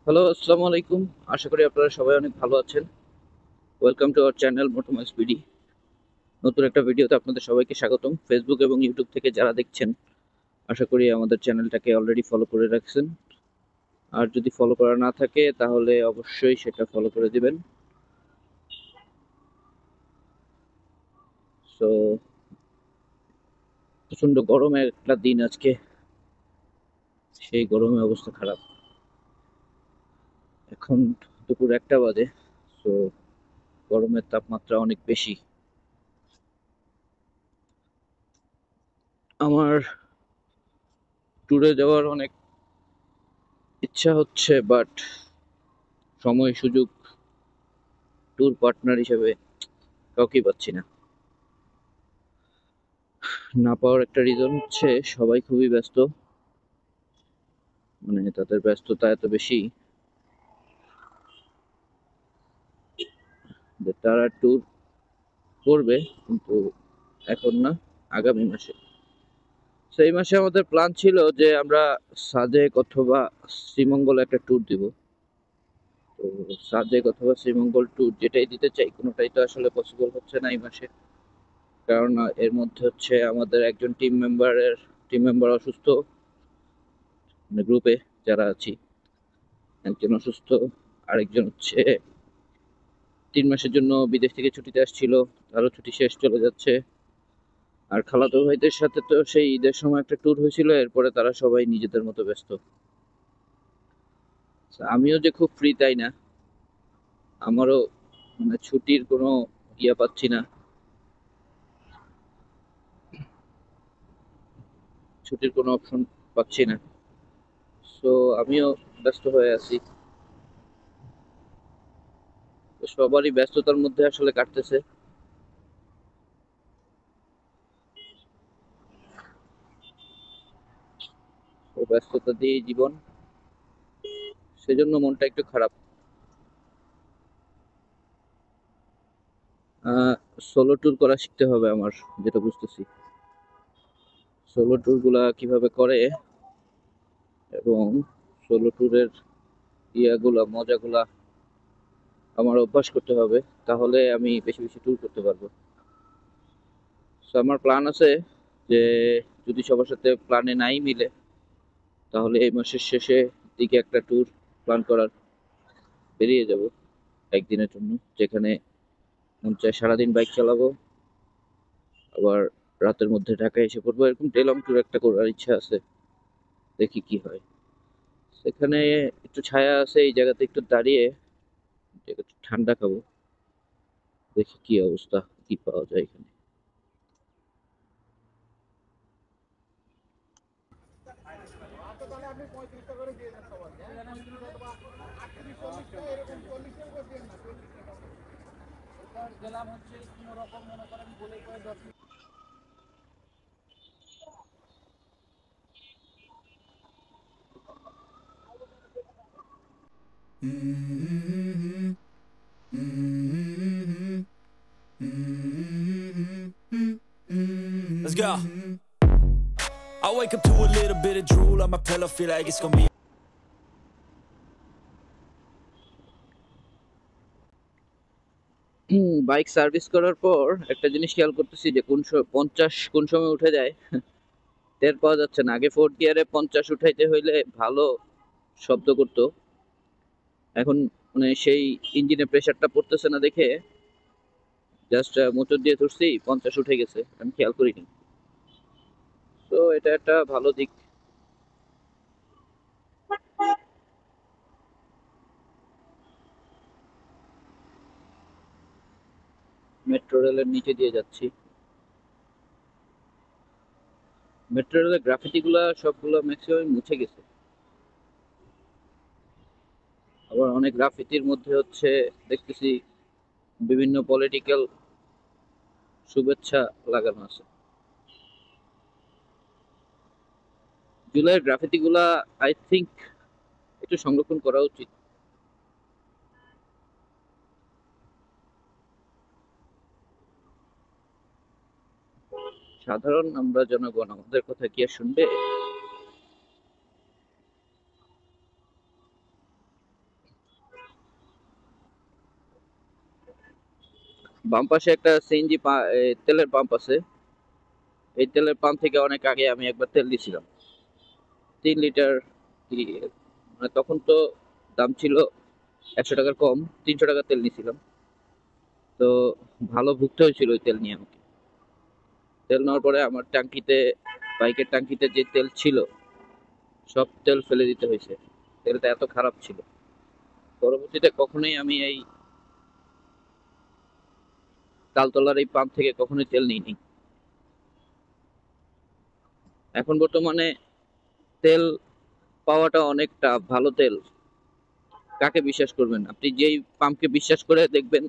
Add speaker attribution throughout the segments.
Speaker 1: Hello, আসসালামু আলাইকুম। আশা করি আপনারা সবাই অনেক ভালো আছেন। Welcome to our channel Motomas BD. নতুন একটা ভিডিওতে আপনাদের সবাইকে স্বাগতম। ফেসবুক এবং ইউটিউব থেকে যারা দেখছেন, আশা করি আমাদের চ্যানেলটাকে অলরেডি ফলো করে রাখছেন। আর যদি ফলো করা না থাকে তাহলে অবশ্যই সেটা ফলো করে দিবেন। সো প্রচন্ড গরমের একটা দিন আজকে, সেই গরমে অবস্থা খারাপ। এখন দুপুর 1টা বাজে। সো গরমের তাপমাত্রা অনেক বেশি। আমার ট্যুরে যাওয়ার অনেক ইচ্ছা হচ্ছে, বাট সময় সুযোগ ট্যুর পার্টনার হিসেবে কাউকেই পাচ্ছি না। না পাওয়ার একটা রিজন হচ্ছে সবাই খুবই ব্যস্ত। মানে তাদের ব্যস্ততা এত বেশি যে তারা ট্যুর করবে, কিন্তু এখন না, আগামী মাসে। সেই মাসে আমাদের প্ল্যান ছিল যে আমরা সাজেক অথবা শ্রীমঙ্গল একটা ট্যুর দিব। তো সাজেক অথবা শ্রীমঙ্গল ট্যুর যেটাই দিতে চাই, কোনোটাই তো আসলে পসিবল হচ্ছে না এই মাসে। কারণ এর মধ্যে হচ্ছে আমাদের একজন টিম মেম্বার অসুস্থ। মানে গ্রুপে যারা আছি, একজন অসুস্থ, আরেকজন হচ্ছে 3 মাসের জন্য বিদেশ থেকে ছুটিতে আসছিল, তারও ছুটি শেষ, চলে যাচ্ছে। আর খালাতো ভাইদের সাথে তো সেই ঈদের সময় একটা ট্যুর হয়েছিল, এরপরে তারা সবাই নিজেদের মতো ব্যস্ত। আমিও যে খুব ফ্রি তাই না, আমারও মানে ছুটির কোনো ইয়া পাচ্ছি না, ছুটির কোনো অপশন পাচ্ছি না। সো আমিও ব্যস্ত হয়ে আছি। তো সবারই ব্যস্ততার মধ্যে আসলে কাটতেছে। তো ব্যস্ততা দিয়েই জীবন, সেজন্য মনটা একটু খারাপ। সোলো ট্যুর করা শিখতে হবে আমার, যেটা বুঝতেছি। সোলো ট্যুর গুলা কিভাবে করে এবং সোলো ট্যুরের ইয়াগুলা মজাগুলা আমার অভ্যাস করতে হবে, তাহলে আমি বেশি বেশি ট্যুর করতে পারবো। সো আমার প্ল্যান আছে যে যদি সবার সাথে প্ল্যানে নাই মিলে, তাহলে এই মাসের শেষে দিকে একটা ট্যুর প্ল্যান করার, বেরিয়ে যাব একদিনের জন্য, যেখানে মন চায় সারাদিন বাইক চালাবো, আবার রাতের মধ্যে ঢাকায় এসে পড়বো। এরকম ডেলং ট্যুর একটা করার ইচ্ছা আছে, দেখি কি হয়। সেখানে একটু ছায়া আছে, এই জায়গাতে একটু দাঁড়িয়ে একটু ঠান্ডা খাবো, দেখি কি অবস্থা, কি পাওয়া যায় এখানে।
Speaker 2: Let's go. I wake up to a little bit of drool on my pillow, feel like it's gonna be.
Speaker 1: Bike service করার পর একটা জিনিস খেয়াল করতেছি যে 50 কোন সময় উঠে যায় টের পাওয়া যাচ্ছে না। আগে 4th গিয়ারে 50 উঠাইতে হইলে ভালো শব্দ করতো, এখন মানে সেই ইঞ্জিনে প্রেসারটা পড়তেছে না দেখে জাস্ট মোটর দিয়ে ধরছি, 50 উঠে গেছে, আমি খেয়াল করিনি। তো এটা একটা ভালো দিক। মেট্রো রেলের নিচে দিয়ে যাচ্ছি। মেট্রো রেলের গ্রাফিতি গুলা সবগুলো ম্যাক্সিমাম মুছে গেছে। আবার অনেক গ্রাফিতির মধ্যে হচ্ছে দেখতেছি বিভিন্ন পলিটিক্যাল শুভেচ্ছা লাগানো আছে। জুলাইয়ের গ্রাফিতি গুলা আই থিংক একটু সংরক্ষণ করা উচিত। সাধারণ আমরা জনগণ, আমাদের কথা কি আর শুনবে? বাম পাশে একটা সিএনজি তেলের পাম্প আছে। এই তেলের পাম্প থেকে অনেক আগে আমি একবার তেল দিয়েছিলাম 3 লিটার। কি মানে তখন তো দাম ছিল 100 টাকার কম, 300 টাকা তেল নিয়েছিলাম। তো ভালো ভুগতে হয়েছিল ওই তেল নিয়ে আমাকে। তেল নেওয়ার পরে আমার ট্যাঙ্কিতে, বাইকের ট্যাঙ্কিতে যে তেল ছিল সব তেল ফেলে দিতে হয়েছে। তেলটা এত খারাপ ছিল। পরবর্তীতে কখনোই আমি এই তালতলার এই পাম্প থেকে কখনোই তেল নিইনি। এখন বর্তমানে তেল পাওয়াটা অনেকটা ভালো তেল। কাকে বিশ্বাস করবেন? আপনি যেই পাম্পকে বিশ্বাস করে দেখবেন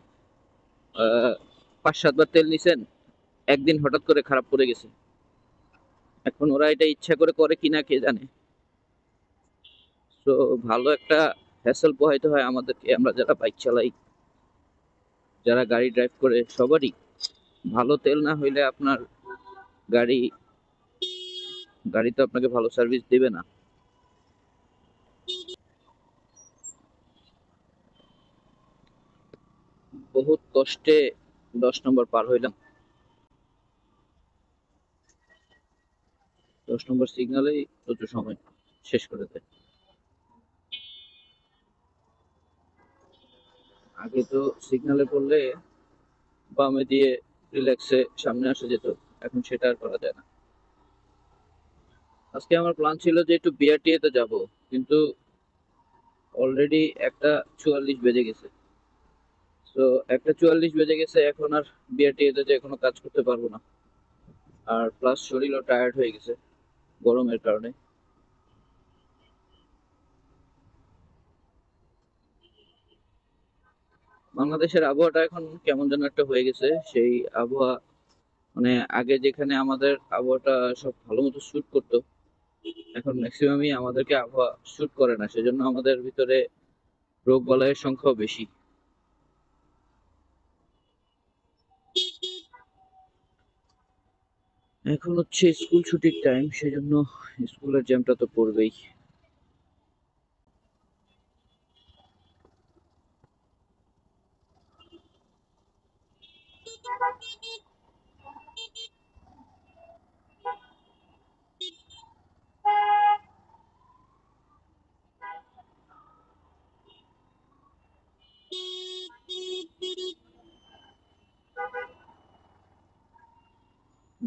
Speaker 1: 5-7 বার তেল নিছেন, একদিন হঠাৎ করে খারাপ পড়ে গেছে। এখন ওরা এটা ইচ্ছা করে করে কিনা কে জানে। তো ভালো একটা হ্যাসেল পোহাইতে হয় আমাদেরকে, আমরা যারা বাইক চালাই, যারা গাড়ি ড্রাইভ করে সবারই। ভালো তেল না হইলে আপনার গাড়ি গাড়ি তো আপনাকে ভালো সার্ভিস দিবে না। বহুত কষ্টে 10 নম্বর পার হইলাম। 10 নম্বর সিগনালেই প্রচুর সময় শেষ করে দেয়। আগে তো সিগনালে পড়লে বামে দিয়ে রিল্যাক্সে সামনে আসা যেত, এখন সেটা আর করা যায় না। আজকে আমার প্ল্যান ছিল যে একটু বিআরটিএ তে যাব, কিন্তু অলরেডি 1:44 বেজে গেছে। তো 1:44 বেজে গেছে, এখন আর বিআরটিএ তে যে কোনো কাজ করতে পারবো না। আর প্লাস শরীরও টায়ার্ড হয়ে গেছে গরমের কারণে। বাংলাদেশের আবহাওয়াটা এখন কেমন যেন একটা হয়ে গেছে। সেই আবহাওয়া মানে আগে যেখানে আমাদের আবহাওয়াটা সব ভালো মতো শুট করতো, এখন ম্যাক্সিমামই আমাদেরকে আবহাওয়া শুট করে না। সেজন্য আমাদের ভিতরে রোগ বালাইয়ের সংখ্যাও বেশি। এখন হচ্ছে স্কুল ছুটির টাইম, সেজন্য স্কুলের জ্যামটা তো পড়বেই।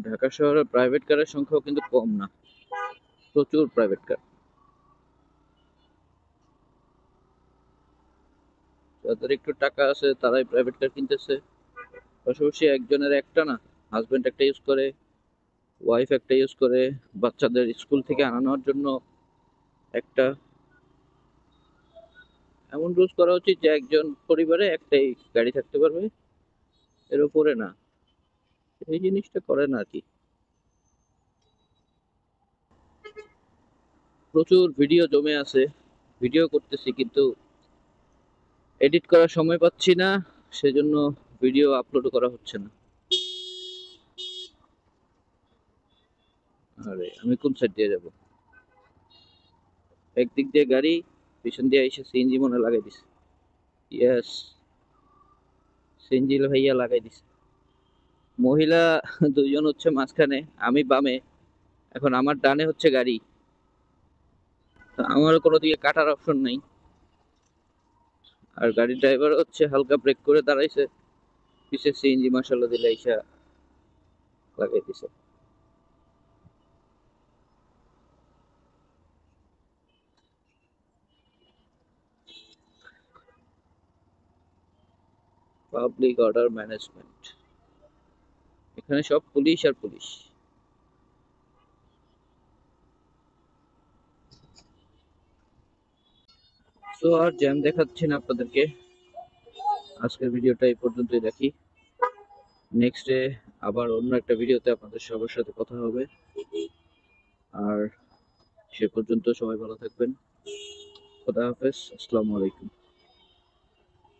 Speaker 1: ঢাকা শহরে প্রাইভেট কারের সংখ্যাও কিন্তু কম না, প্রচুর প্রাইভেট কার। যাদের একটু টাকা আছে তারাই প্রাইভেট কার কিনতেছে। পাশাপাশি একজনের একটা না, হাজবেন্ড একটা ইউজ করে, ওয়াইফ একটা ইউজ করে, বাচ্চাদের স্কুল থেকে আনানোর জন্য একটা। এমন রুলস করা উচিত যে একজন পরিবারে একটাই গাড়ি থাকতে পারবে, এর উপরে না। এই জিনিসটা করে না আর কি। প্রচুর ভিডিও জমে আছে, ভিডিও করতেছি কিন্তু এডিট করার সময় পাচ্ছি না, সেজন্য ভিডিও আপলোড করা হচ্ছে না। আরে আমি কোন সাইড দিয়ে যাব? একদিক দিয়ে গাড়ি, পিছন দিয়ে এসে সিএনজি মনে লাগাই দিছে। ইয়েস, সিএনজি ভাইয়া লাগাই দিছে। মহিলা দুইজন হচ্ছে মাঝখানে, আমি বামে। এখন আমার ডানে হচ্ছে গাড়ি, তো আমারও কোনো দিকে কাটার অপশন নাই। আর গাড়ির ড্রাইভার হচ্ছে হালকা ব্রেক করে দাঁড়াইছে, পিছে সিএনজি মাশাআল্লাহ দিলে আইসা লাগাই দিছে। পাবলিক অর্ডার ম্যানেজমেন্ট, এখানে সব পুলিশ আর পুলিশ। তো আর জ্যাম দেখাচ্ছি না আপনাদেরকে, আজকের ভিডিওটা এই পর্যন্তই রাখি। নেক্সট ডে আবার অন্য একটা ভিডিওতে আপনাদের সবার সাথে কথা হবে। আর সে পর্যন্ত সবাই ভালো থাকবেন। খোদা হাফেজ, আসসালামু আলাইকুম।